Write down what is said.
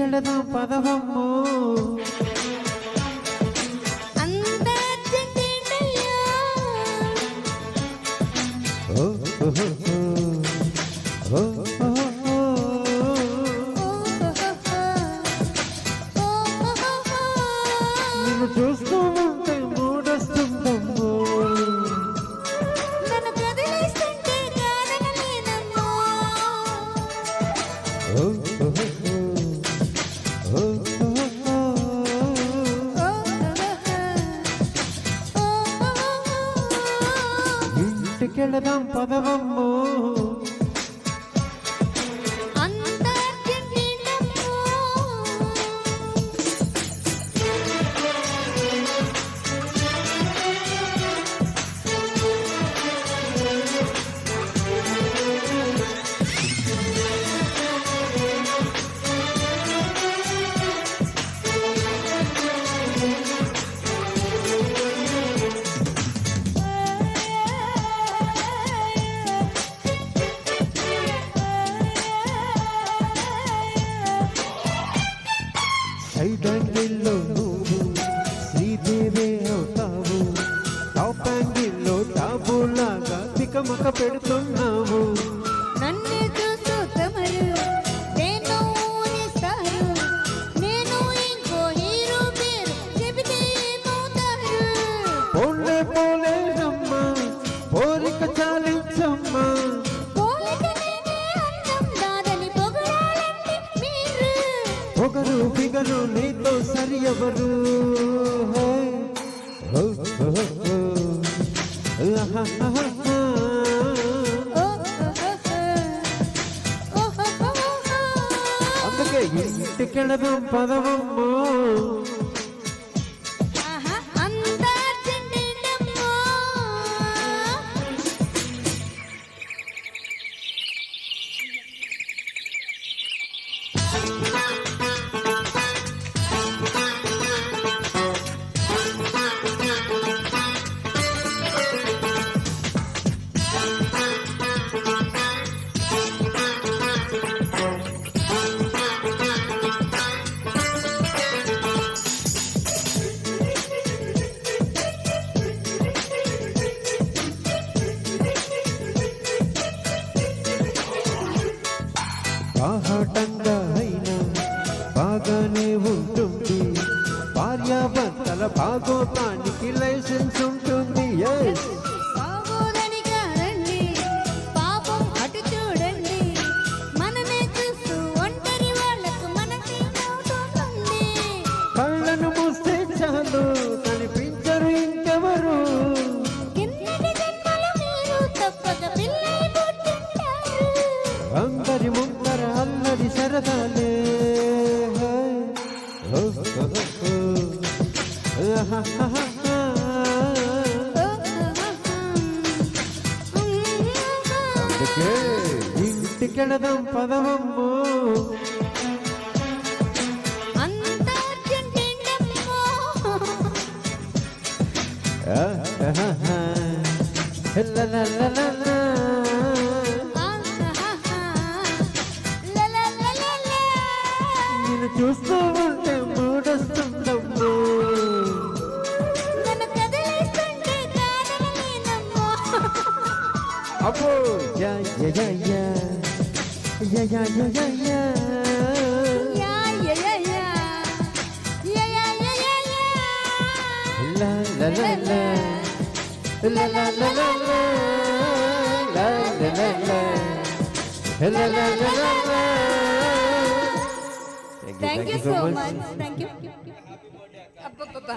ఇంటికెళదాం పదవమ్మో నిన్ను చూస్తూ ఉంటే మూడొస్తుందమ్మో ఇంటికెళదాం పదవమ్మో సైడంగిల్లో నువ్వు శ్రీదేవే అవుతావు టాప్ యాంగిల్లో టాబులాగా తికమక పెడుతున్నావు నన్ను చూస్తూ తమరు నేను ఊరిస్తారు నేను ఇంకో హీరో పేరు చెబితే ఏమవుతారు పోలే పోలేనమ్మా పోలిక చాలించమ్మా పొగరు బిగరు నీతో సరి ఎవరు అందుకే ఇంటికెళదాం పదవమ్మో బాహటంగా అయినా బాగానే ఉంటుంది భార్యాభర్తల భాగోతానికి లైసెన్స్ ఉంటుంది కళ్ళను మూస్తే చాలు కనిపించరు ఇంకెవరు అందరి ముందర అల్లరి సరదాలే అందుకే ఇంటికెళదాం పదవమ్మో నిన్ను చూస్తూ ఉంటే మూడొస్తుందమ్మో అబ్బో yeah yeah yeah yeah yeah yeah yeah yeah la la la la la la la la la la la la la la la la. Thank you so much. Thank you. Appa, Papa.